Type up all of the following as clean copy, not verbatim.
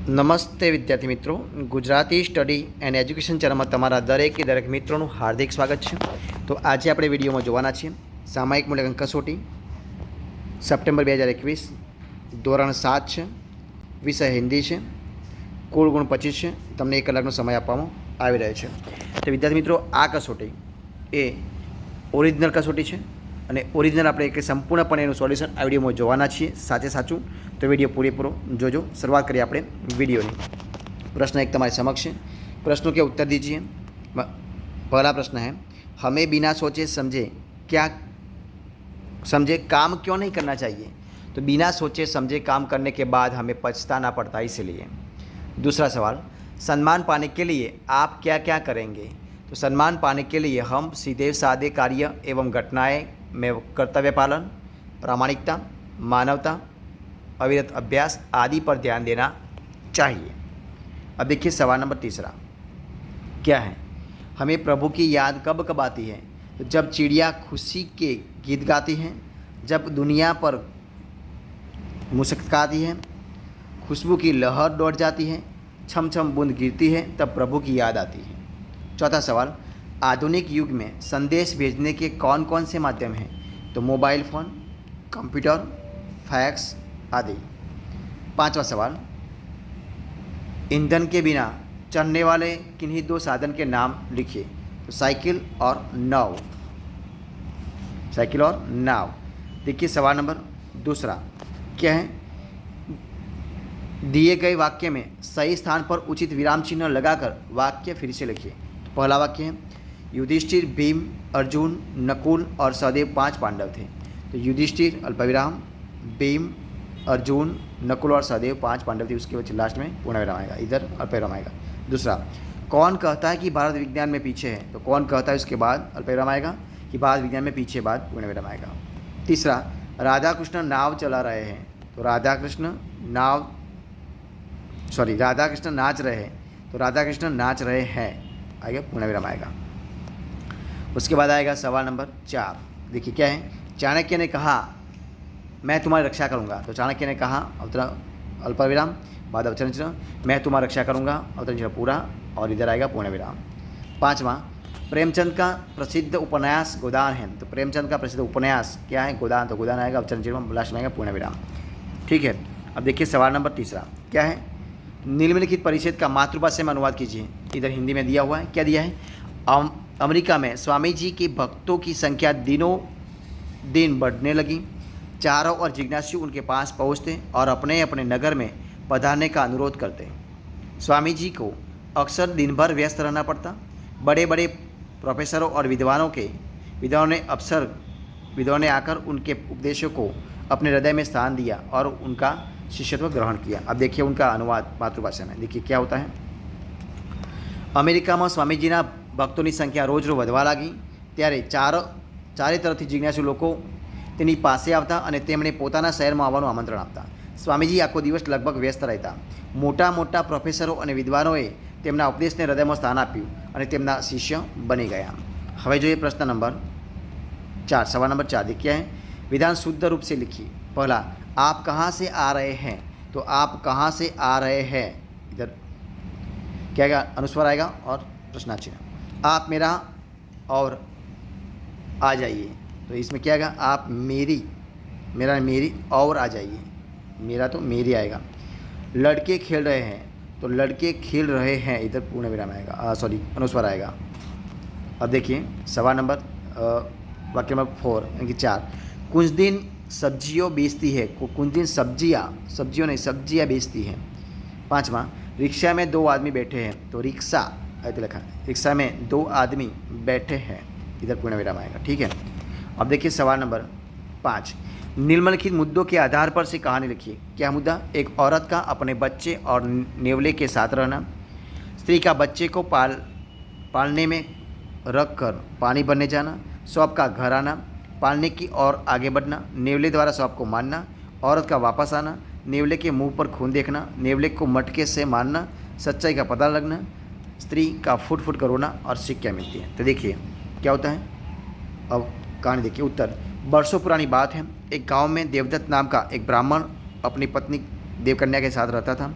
નમસ્તે વિદ્યાર્થી મિત્રો, ગુજરાતી સ્ટડી એન્ડ એજ્યુકેશન ચેનલમાં તમારા દરેક મિત્રોનું હાર્દિક સ્વાગત છે। તો આજે આપણે વિડીયોમાં જોવાના છીએ સામાયિક મૂલ્યાંકન કસોટી સપ્ટેમ્બર 2021 ધોરણ 7 છે, વિષય હિન્દી છે, કુલ ગુણ 25 છે। તમને 1 કલાકનો સમય આપવામાં આવી રહ્યો છે। તો વિદ્યાર્થી મિત્રો, આ કસોટી એ ઓરિજિનલ કસોટી છે અને ઓરિજિનલ આપણે એક સંપૂર્ણપણે એનું સોલ્યુશન આ વિડીયોમાં જોવાના છીએ, સાચે સાચું। तो वीडियो पूरेपूरो जोजो। शुरुआत करिए अपने वीडियो की। प्रश्न एक तुम्हारे समक्ष है, प्रश्नों के उत्तर दीजिए। पहला प्रश्न है, हमें बिना सोचे समझे काम क्यों नहीं करना चाहिए? तो बिना सोचे समझे काम करने के बाद हमें पछताना पड़ता है, इसलिए। दूसरा सवाल, सम्मान पाने के लिए आप क्या क्या करेंगे? तो सम्मान पाने के लिए हम सीधे सादे कार्य एवं घटनाएं में कर्तव्य पालन, प्रामाणिकता, मानवता, अविरत अभ्यास आदि पर ध्यान देना चाहिए। अब देखिए सवाल नंबर तीसरा क्या है, हमें प्रभु की याद कब कब आती है? तो जब चिड़िया खुशी के गीत गाती हैं, जब दुनिया पर मुस्कुराती है, खुशबू की लहर दौड़ जाती है, छम छम बूंद गिरती है, तब प्रभु की याद आती है। चौथा सवाल, आधुनिक युग में संदेश भेजने के कौन कौन से माध्यम हैं? तो मोबाइल फ़ोन, कंप्यूटर, फैक्स आदि। पांचवा सवाल, ईंधन के बिना चलने वाले किन्हीं 2 साधन के नाम लिखिए। तो साइकिल और नाव। साइकिल और नाव। देखिए सवाल नंबर दूसरा क्या है, दिए गए वाक्य में सही स्थान पर उचित विराम चिन्ह लगाकर वाक्य फिर से लिखिए। तो पहला वाक्य है, युधिष्ठिर, भीम, अर्जुन, नकुल और सहदेव 5 पांडव थे। तो युधिष्ठिर अल्पविराम, भीम, अर्जुन, नकुल और सहदेव 5 पांडव थे, उसके बाद लास्ट में पूर्ण विराम आएगा, इधर अल्पविराम आएगा। दूसरा, कौन कहता है कि भारत विज्ञान में पीछे है? तो कौन कहता है उसके बाद अल्पविराम आएगा, कि भारत विज्ञान में पीछे बाद पूर्ण विराम आएगा। तीसरा, राधा कृष्ण नाव चला रहे हैं। तो राधा कृष्ण नाच रहे हैं। तो राधा कृष्ण नाच रहे हैं आएगा, पूर्ण विराम आएगा। उसके बाद आएगा सवाल नंबर 4। देखिए क्या है, चाणक्य ने कहा मैं तुम्हारी रक्षा करूंगा। तो चाणक्य ने कहा अल्पविराम बाद अवतरण चिन्ह, मैं तुम्हारी रक्षा करूंगा, अवतरण चिन्ह पूरा, और इधर आएगा पूर्ण विराम। पांचवा, प्रेमचंद का प्रसिद्ध उपन्यास गोदान है। तो प्रेमचंद का प्रसिद्ध उपन्यास क्या है? गोदान। तो गोदान आएगा, अवतरण चिन्ह लास्ट में आएगा, पूर्ण विराम। ठीक है। अब देखिए सवाल नंबर तीसरा क्या है, निम्नलिखित परिच्छेद का मातृभाषा में अनुवाद कीजिए। इधर हिंदी में दिया हुआ है, क्या दिया है, अमेरिका में स्वामी जी के भक्तों की संख्या दिनों दिन बढ़ने लगी। चारों और जिज्ञासु उनके पास पहुँचते और अपने अपने नगर में पधारने का अनुरोध करते। स्वामी जी को अक्सर दिन भर व्यस्त रहना पड़ता। बड़े बड़े प्रोफेसरों और विद्वानों ने आकर उनके उपदेशों को अपने हृदय में स्थान दिया और उनका शिष्यत्व ग्रहण किया। अब देखिए उनका अनुवाद मातृभाषा में, देखिए क्या होता है। अमेरिका में स्वामीजीना भक्तों की संख्या रोज रोज વધવા લાગી, ત્યારે ચારે તરફથી જિજ્ઞાસુ લોકો તેની પાસે આવતા અને તેમણે પોતાના શહેરમાં આવવાનું આમંત્રણ આપતા। સ્વામીજી આખો દિવસ લગભગ વ્યસ્ત રહેતા। મોટા મોટા પ્રોફેસરો અને વિદ્વાનોએ તેમના ઉપદેશને હૃદયમાં સ્થાન આપ્યું અને તેમના શિષ્ય બની ગયા। હવે જોઈએ પ્રશ્ન નંબર 4, सवाल नंबर 4। देखिए है, विधान शुद्ध रूप से लिखिए। पहला, आप कहाँ से आ रहे हैं? तो आप कहाँ से आ रहे हैं, इधर क्या आएगा, अनुस्वार आएगा और प्रश्नार्थ चिन्ह। आप मेरा और आ जाइए। तो इसमें क्या आएगा, आप मेरी, मेरा मेरी और आ जाइए, मेरा तो मेरी आएगा। लड़के खेल रहे हैं। तो लड़के खेल रहे हैं, इधर पूर्ण विराम आएगा, अनुस्वार आएगा। अब देखिए सवाल नंबर वाक्य नंबर 4 यानी कि 4, कुछ दिन सब्जियों बेचती है। कुछ दिन सब्जियों नहीं, सब्जियाँ बेचती हैं। पाँचवा, रिक्शा में 2 आदमी बैठे हैं। तो रिक्शा ऐसे लिखा है, रिक्शा में 2 आदमी बैठे हैं, इधर पूर्ण विराम आएगा। ठीक है। अब देखिए सवाल नंबर 5, निम्नलिखित मुद्दों के आधार पर से कहानी लिखिए। क्या मुद्दा, एक औरत का अपने बच्चे और नेवले के साथ रहना, स्त्री का बच्चे को पालने में रख कर पानी भरने जाना, शॉप का घर आना, पालने की ओर आगे बढ़ना, नेवले द्वारा शॉप को मारना, औरत का वापस आना, नेवले के मुंह पर खून देखना, नेवले को मटके से मारना, सच्चाई का पता लगना, स्त्री का फुट फुट कर रोना और सीख क्या मिलती है। तो देखिए क्या होता है। अब कहानी देखिए। उत्तर, वर्षों पुरानी बात है, एक गांव में देवदत्त नाम का एक ब्राह्मण अपनी पत्नी देवकन्या के साथ रहता था।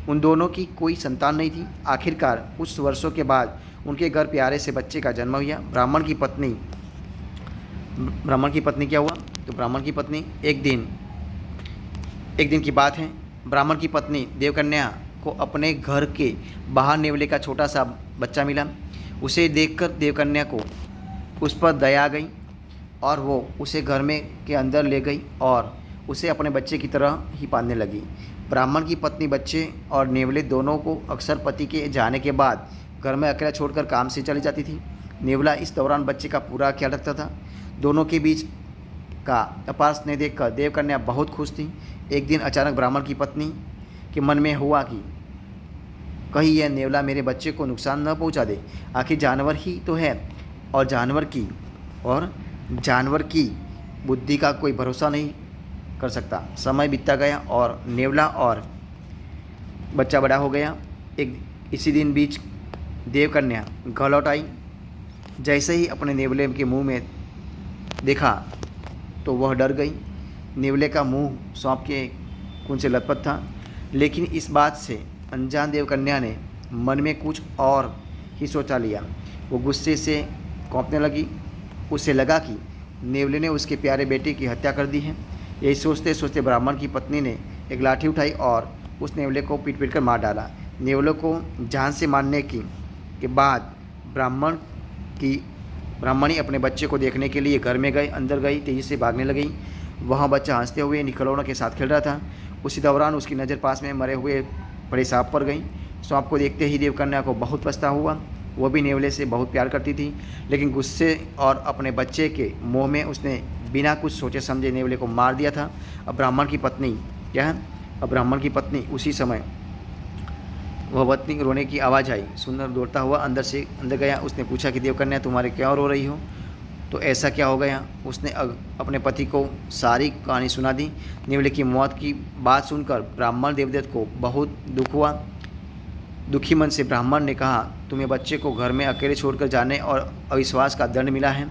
उन दोनों की कोई संतान नहीं थी। आखिरकार कुछ वर्षों के बाद उनके घर प्यारे से बच्चे का जन्म हुआ। ब्राह्मण की पत्नी क्या हुआ, तो ब्राह्मण की पत्नी एक दिन की बात है, ब्राह्मण की पत्नी देवकन्या को अपने घर के बाहर नेवले का छोटा सा बच्चा मिला। उसे देखकर देवकन्या को उस पर दया आ गई और वो उसे घर में के अंदर ले गई और उसे अपने बच्चे की तरह ही पालने लगी। ब्राह्मण की पत्नी बच्चे और नेवले दोनों को अक्सर पति के जाने के बाद घर में अकेला छोड़कर काम से चली जाती थी। नेवला इस दौरान बच्चे का पूरा ख्याल रखता था। दोनों के बीच का अपार स्नेह देखकर देवकन्या बहुत खुश थी। एक दिन अचानक ब्राह्मण की पत्नी के मन में हुआ कि कहीं यह नेवला मेरे बच्चे को नुकसान न पहुंचा दे। आखिर जानवर ही तो है और जानवर की बुद्धि का कोई भरोसा नहीं कर सकता। समय बीतता गया और नेवला और बच्चा बड़ा हो गया। इसी दिन बीच देवकन्या घर लौट आई। जैसे ही अपने नेवले के मुंह में देखा तो वह डर गई। नेवले का मुंह सांप के खून से लथपथ था, लेकिन इस बात से अनजान देवकन्या ने मन में कुछ और ही सोचा लिया। वो गुस्से से कांपने लगी। उसे लगा कि नेवले ने उसके प्यारे बेटे की हत्या कर दी है। यही सोचते सोचते ब्राह्मण की पत्नी ने एक लाठी उठाई और उस नेवले को पीट कर मार डाला। नेवले को जान से मारने के बाद ब्राह्मणी अपने बच्चे को देखने के लिए घर में अंदर गई, तेजी से भागने लगी। वहाँ बच्चा हंसते हुए खिलौनों के साथ खेल रहा था। उसी दौरान उसकी नज़र पास में मरे हुए बड़े सांप पर गई। सांप को देखते ही देवकन्या को बहुत पछतावा हुआ। वो भी नेवले से बहुत प्यार करती थी, लेकिन गुस्से और अपने बच्चे के मोह में उसने बिना कुछ सोचे समझे नेवले को मार दिया था। अब ब्राह्मण की पत्नी उसी समय वह पत्नी रोने की आवाज़ आई। सुंदर दौड़ता हुआ अंदर गया। उसने पूछा कि देवकन्या तुम्हारे क्यों रो रही हो, तो ऐसा क्या हो गया। उसने अपने पति को सारी कहानी सुना दी। नेवले की मौत की बात सुनकर ब्राह्मण देवदत्त को बहुत दुख हुआ। दुखी मन से ब्राह्मण ने कहा तुम्हें बच्चे को घर में अकेले छोड़कर जाने और अविश्वास का दंड मिला है।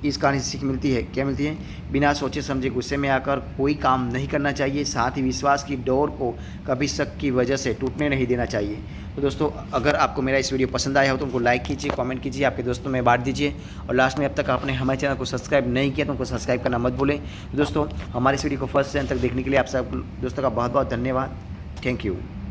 इस कहानी से सीख मिलती है, क्या मिलती है, बिना सोचे समझे गुस्से में आकर कोई काम नहीं करना चाहिए। साथ ही विश्वास की डोर को कभी शक की वजह से टूटने नहीं देना चाहिए। तो दोस्तों, अगर आपको मेरा इस वीडियो पसंद आया हो तो उनको लाइक कीजिए, कमेंट कीजिए, आपके दोस्तों में बांट दीजिए और लास्ट में अब तक आपने हमारे चैनल को सब्सक्राइब नहीं किया तो उनको सब्सक्राइब करना मत भूलें। दोस्तों, हमारे इस वीडियो को फर्स्ट से अंत तक देखने के लिए आप सब दोस्तों का बहुत बहुत धन्यवाद। Thank you.